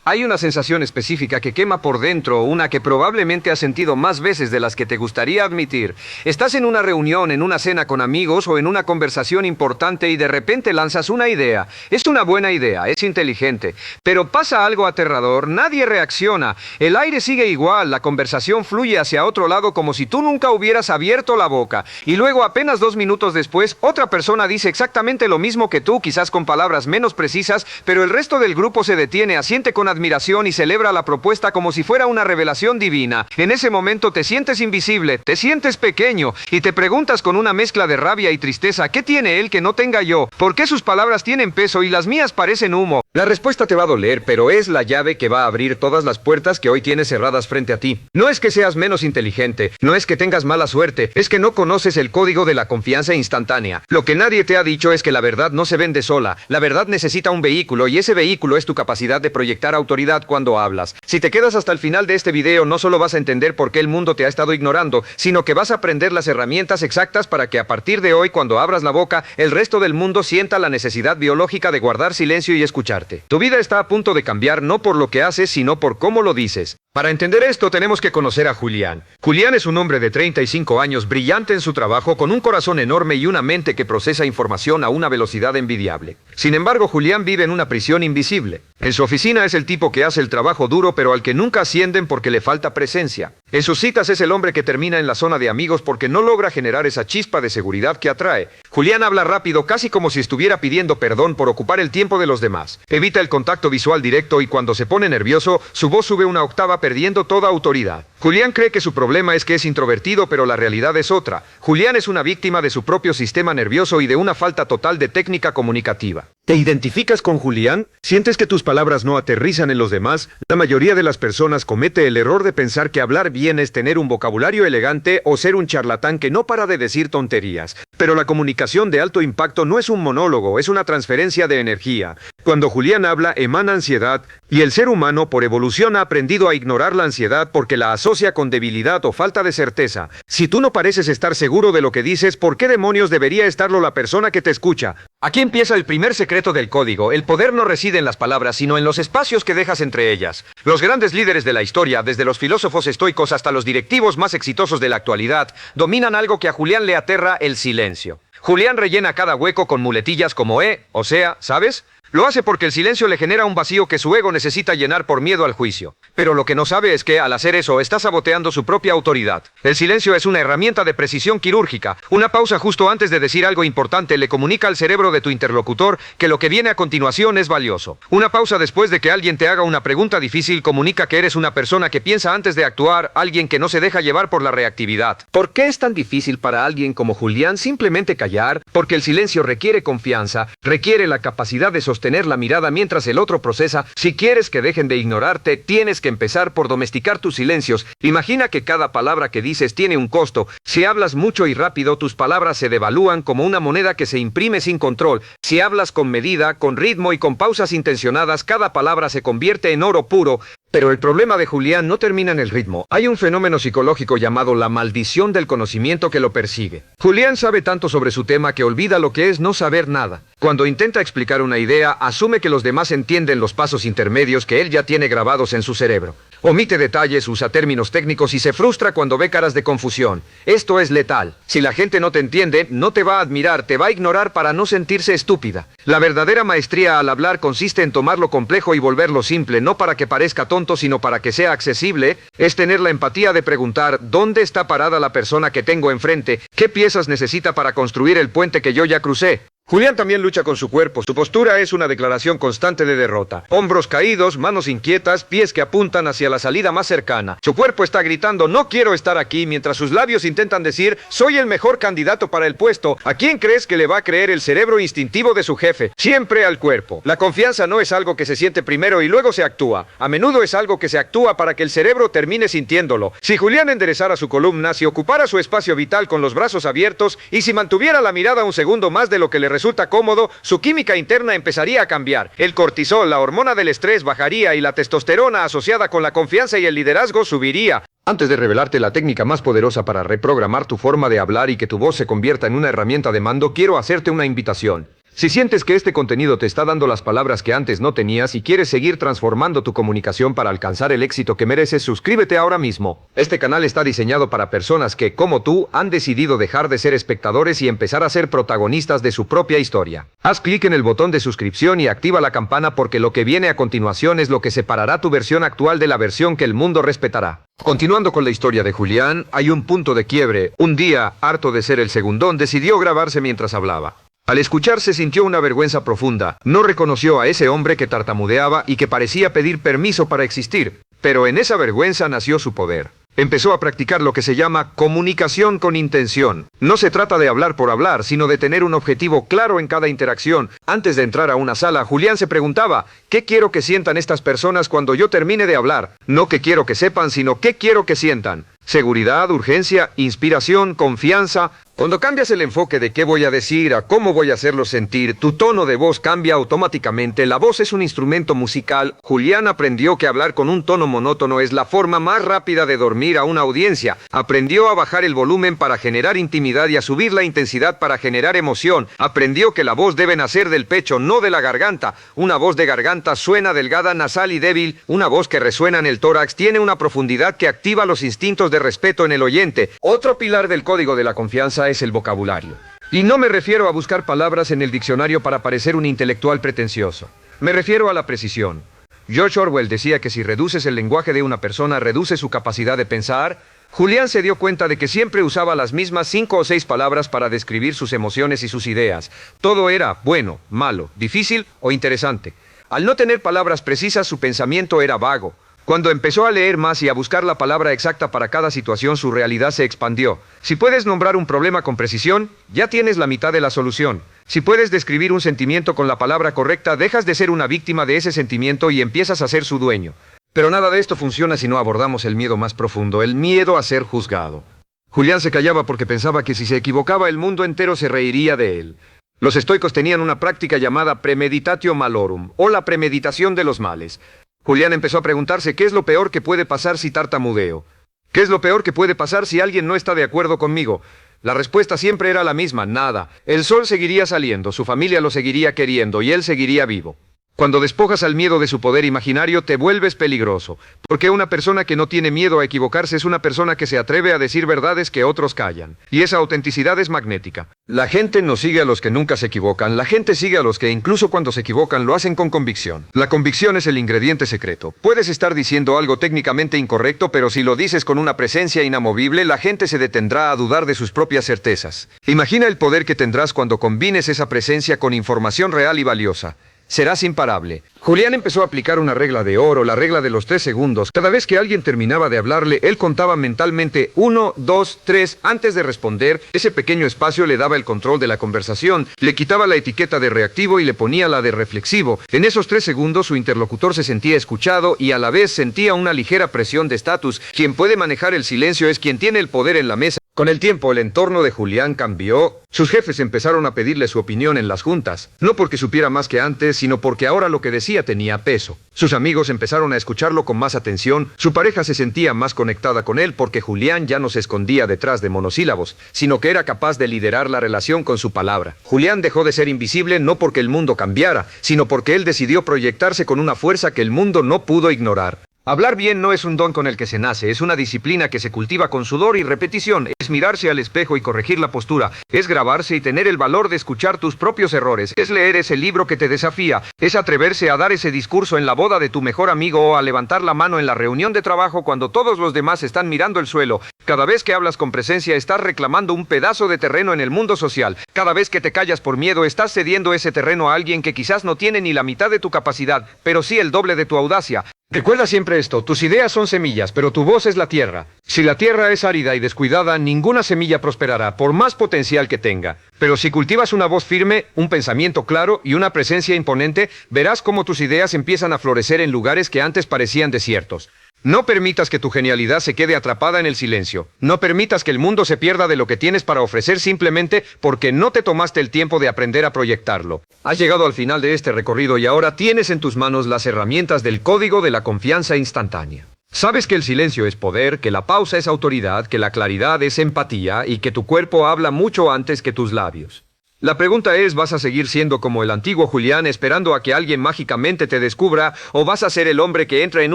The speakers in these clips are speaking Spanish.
Hay una sensación específica que quema por dentro, una que probablemente has sentido más veces de las que te gustaría admitir. Estás en una reunión, en una cena con amigos o en una conversación importante y de repente lanzas una idea. Es una buena idea, es inteligente, pero pasa algo aterrador, nadie reacciona, el aire sigue igual, la conversación fluye hacia otro lado como si tú nunca hubieras abierto la boca. Y luego apenas 2 minutos después, otra persona dice exactamente lo mismo que tú, quizás con palabras menos precisas, pero el resto del grupo se detiene, asiente con admiración y celebra la propuesta como si fuera una revelación divina. En ese momento te sientes invisible, te sientes pequeño y te preguntas con una mezcla de rabia y tristeza, ¿qué tiene él que no tenga yo? ¿Por qué sus palabras tienen peso y las mías parecen humo? La respuesta te va a doler, pero es la llave que va a abrir todas las puertas que hoy tienes cerradas frente a ti. No es que seas menos inteligente, no es que tengas mala suerte, es que no conoces el código de la confianza instantánea. Lo que nadie te ha dicho es que la verdad no se vende sola, la verdad necesita un vehículo y ese vehículo es tu capacidad de proyectar autoridad cuando hablas. Si te quedas hasta el final de este video, no solo vas a entender por qué el mundo te ha estado ignorando, sino que vas a aprender las herramientas exactas para que a partir de hoy, cuando abras la boca, el resto del mundo sienta la necesidad biológica de guardar silencio y escucharte. Tu vida está a punto de cambiar no por lo que haces, sino por cómo lo dices. Para entender esto, tenemos que conocer a Julián. Julián es un hombre de 35 años, brillante en su trabajo, con un corazón enorme y una mente que procesa información a una velocidad envidiable. Sin embargo, Julián vive en una prisión invisible. En su oficina es el tipo que hace el trabajo duro, pero al que nunca ascienden porque le falta presencia. En sus citas es el hombre que termina en la zona de amigos porque no logra generar esa chispa de seguridad que atrae. Julián habla rápido, casi como si estuviera pidiendo perdón por ocupar el tiempo de los demás. Evita el contacto visual directo y cuando se pone nervioso, su voz sube una octava perdiendo toda autoridad. Julián cree que su problema es que es introvertido, pero la realidad es otra. Julián es una víctima de su propio sistema nervioso y de una falta total de técnica comunicativa. ¿Te identificas con Julián? ¿Sientes que tus palabras no aterrizan en los demás? La mayoría de las personas comete el error de pensar que hablar bien es tener un vocabulario elegante o ser un charlatán que no para de decir tonterías. Pero la comunicación de alto impacto no es un monólogo, es una transferencia de energía. Cuando Julián habla, emana ansiedad, y el ser humano por evolución ha aprendido a ignorar la ansiedad porque la asocia con debilidad o falta de certeza. Si tú no pareces estar seguro de lo que dices, ¿por qué demonios debería estarlo la persona que te escucha? Aquí empieza el primer secreto del código. El poder no reside en las palabras, sino en los espacios que dejas entre ellas. Los grandes líderes de la historia, desde los filósofos estoicos hasta los directivos más exitosos de la actualidad, dominan algo que a Julián le aterra: el silencio. Julián rellena cada hueco con muletillas como o sea, ¿sabes? Lo hace porque el silencio le genera un vacío que su ego necesita llenar por miedo al juicio. Pero lo que no sabe es que, al hacer eso, está saboteando su propia autoridad. El silencio es una herramienta de precisión quirúrgica. Una pausa justo antes de decir algo importante le comunica al cerebro de tu interlocutor que lo que viene a continuación es valioso. Una pausa después de que alguien te haga una pregunta difícil comunica que eres una persona que piensa antes de actuar, alguien que no se deja llevar por la reactividad. ¿Por qué es tan difícil para alguien como Julián simplemente callar? Porque el silencio requiere confianza, requiere la capacidad de sostener la mirada mientras el otro procesa. Si quieres que dejen de ignorarte, tienes que empezar por domesticar tus silencios. Imagina que cada palabra que dices tiene un costo. Si hablas mucho y rápido, tus palabras se devalúan como una moneda que se imprime sin control. Si hablas con medida, con ritmo y con pausas intencionadas, cada palabra se convierte en oro puro. Pero el problema de Julián no termina en el ritmo. Hay un fenómeno psicológico llamado la maldición del conocimiento que lo persigue. Julián sabe tanto sobre su tema que olvida lo que es no saber nada. Cuando intenta explicar una idea, asume que los demás entienden los pasos intermedios que él ya tiene grabados en su cerebro. Omite detalles, usa términos técnicos y se frustra cuando ve caras de confusión. Esto es letal. Si la gente no te entiende, no te va a admirar, te va a ignorar para no sentirse estúpida. La verdadera maestría al hablar consiste en tomar lo complejo y volverlo simple, no para que parezca tonto, sino para que sea accesible. Es tener la empatía de preguntar: ¿dónde está parada la persona que tengo enfrente? ¿Qué piezas necesita para construir el puente que yo ya crucé? Julián también lucha con su cuerpo. Su postura es una declaración constante de derrota. Hombros caídos, manos inquietas, pies que apuntan hacia la salida más cercana. Su cuerpo está gritando: no quiero estar aquí, mientras sus labios intentan decir: soy el mejor candidato para el puesto. ¿A quién crees que le va a creer el cerebro instintivo de su jefe? Siempre al cuerpo. La confianza no es algo que se siente primero y luego se actúa. A menudo es algo que se actúa para que el cerebro termine sintiéndolo. Si Julián enderezara su columna, si ocupara su espacio vital con los brazos abiertos y si mantuviera la mirada un segundo más de lo que le resulta cómodo, su química interna empezaría a cambiar. El cortisol, la hormona del estrés, bajaría y la testosterona asociada con la confianza y el liderazgo subiría. Antes de revelarte la técnica más poderosa para reprogramar tu forma de hablar y que tu voz se convierta en una herramienta de mando, quiero hacerte una invitación. Si sientes que este contenido te está dando las palabras que antes no tenías y quieres seguir transformando tu comunicación para alcanzar el éxito que mereces, suscríbete ahora mismo. Este canal está diseñado para personas que, como tú, han decidido dejar de ser espectadores y empezar a ser protagonistas de su propia historia. Haz clic en el botón de suscripción y activa la campana porque lo que viene a continuación es lo que separará tu versión actual de la versión que el mundo respetará. Continuando con la historia de Julián, hay un punto de quiebre. Un día, harto de ser el segundón, decidió grabarse mientras hablaba. Al escucharse sintió una vergüenza profunda. No reconoció a ese hombre que tartamudeaba y que parecía pedir permiso para existir. Pero en esa vergüenza nació su poder. Empezó a practicar lo que se llama comunicación con intención. No se trata de hablar por hablar, sino de tener un objetivo claro en cada interacción. Antes de entrar a una sala, Julián se preguntaba, ¿qué quiero que sientan estas personas cuando yo termine de hablar? No qué quiero que sepan, sino qué quiero que sientan. Seguridad, urgencia, inspiración, confianza. Cuando cambias el enfoque de qué voy a decir a cómo voy a hacerlo sentir, tu tono de voz cambia automáticamente. La voz es un instrumento musical. Julián aprendió que hablar con un tono monótono es la forma más rápida de dormir a una audiencia. Aprendió a bajar el volumen para generar intimidad y a subir la intensidad para generar emoción. Aprendió que la voz debe nacer del pecho, no de la garganta. Una voz de garganta suena delgada, nasal y débil. Una voz que resuena en el tórax tiene una profundidad que activa los instintos de respeto en el oyente. Otro pilar del código de la confianza es el vocabulario. Y no me refiero a buscar palabras en el diccionario para parecer un intelectual pretencioso. Me refiero a la precisión. George Orwell decía que si reduces el lenguaje de una persona, reduce su capacidad de pensar. Julián se dio cuenta de que siempre usaba las mismas 5 o 6 palabras para describir sus emociones y sus ideas. Todo era bueno, malo, difícil o interesante. Al no tener palabras precisas, su pensamiento era vago. Cuando empezó a leer más y a buscar la palabra exacta para cada situación, su realidad se expandió. Si puedes nombrar un problema con precisión, ya tienes la mitad de la solución. Si puedes describir un sentimiento con la palabra correcta, dejas de ser una víctima de ese sentimiento y empiezas a ser su dueño. Pero nada de esto funciona si no abordamos el miedo más profundo, el miedo a ser juzgado. Julián se callaba porque pensaba que si se equivocaba, el mundo entero se reiría de él. Los estoicos tenían una práctica llamada premeditatio malorum, o la premeditación de los males. Julián empezó a preguntarse qué es lo peor que puede pasar si tartamudeo. ¿Qué es lo peor que puede pasar si alguien no está de acuerdo conmigo? La respuesta siempre era la misma, nada. El sol seguiría saliendo, su familia lo seguiría queriendo y él seguiría vivo. Cuando despojas al miedo de su poder imaginario, te vuelves peligroso. Porque una persona que no tiene miedo a equivocarse es una persona que se atreve a decir verdades que otros callan. Y esa autenticidad es magnética. La gente no sigue a los que nunca se equivocan. La gente sigue a los que incluso cuando se equivocan lo hacen con convicción. La convicción es el ingrediente secreto. Puedes estar diciendo algo técnicamente incorrecto, pero si lo dices con una presencia inamovible, la gente se detendrá a dudar de sus propias certezas. Imagina el poder que tendrás cuando combines esa presencia con información real y valiosa. Serás imparable. Julián empezó a aplicar una regla de oro, la regla de los 3 segundos. Cada vez que alguien terminaba de hablarle, él contaba mentalmente 1, 2, 3 antes de responder. Ese pequeño espacio le daba el control de la conversación, le quitaba la etiqueta de reactivo y le ponía la de reflexivo. En esos 3 segundos su interlocutor se sentía escuchado y a la vez sentía una ligera presión de estatus. Quien puede manejar el silencio es quien tiene el poder en la mesa. Con el tiempo, el entorno de Julián cambió. Sus jefes empezaron a pedirle su opinión en las juntas. No porque supiera más que antes, sino porque ahora lo que decía tenía peso. Sus amigos empezaron a escucharlo con más atención. Su pareja se sentía más conectada con él porque Julián ya no se escondía detrás de monosílabos, sino que era capaz de liderar la relación con su palabra. Julián dejó de ser invisible no porque el mundo cambiara, sino porque él decidió proyectarse con una fuerza que el mundo no pudo ignorar. Hablar bien no es un don con el que se nace, es una disciplina que se cultiva con sudor y repetición, es mirarse al espejo y corregir la postura, es grabarse y tener el valor de escuchar tus propios errores, es leer ese libro que te desafía, es atreverse a dar ese discurso en la boda de tu mejor amigo o a levantar la mano en la reunión de trabajo cuando todos los demás están mirando el suelo. Cada vez que hablas con presencia estás reclamando un pedazo de terreno en el mundo social. Cada vez que te callas por miedo estás cediendo ese terreno a alguien que quizás no tiene ni la mitad de tu capacidad, pero sí el doble de tu audacia. Recuerda siempre esto, tus ideas son semillas, pero tu voz es la tierra. Si la tierra es árida y descuidada, ninguna semilla prosperará, por más potencial que tenga. Pero si cultivas una voz firme, un pensamiento claro y una presencia imponente, verás cómo tus ideas empiezan a florecer en lugares que antes parecían desiertos. No permitas que tu genialidad se quede atrapada en el silencio. No permitas que el mundo se pierda de lo que tienes para ofrecer simplemente porque no te tomaste el tiempo de aprender a proyectarlo. Has llegado al final de este recorrido y ahora tienes en tus manos las herramientas del código de la confianza instantánea. Sabes que el silencio es poder, que la pausa es autoridad, que la claridad es empatía y que tu cuerpo habla mucho antes que tus labios. La pregunta es, ¿vas a seguir siendo como el antiguo Julián esperando a que alguien mágicamente te descubra, o vas a ser el hombre que entra en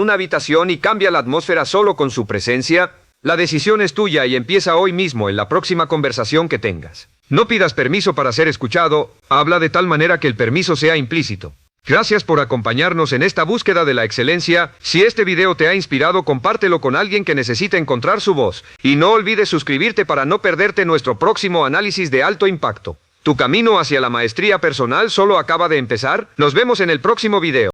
una habitación y cambia la atmósfera solo con su presencia? La decisión es tuya y empieza hoy mismo en la próxima conversación que tengas. No pidas permiso para ser escuchado, habla de tal manera que el permiso sea implícito. Gracias por acompañarnos en esta búsqueda de la excelencia. Si este video te ha inspirado, compártelo con alguien que necesita encontrar su voz. Y no olvides suscribirte para no perderte nuestro próximo análisis de alto impacto. Tu camino hacia la maestría personal solo acaba de empezar. Nos vemos en el próximo video.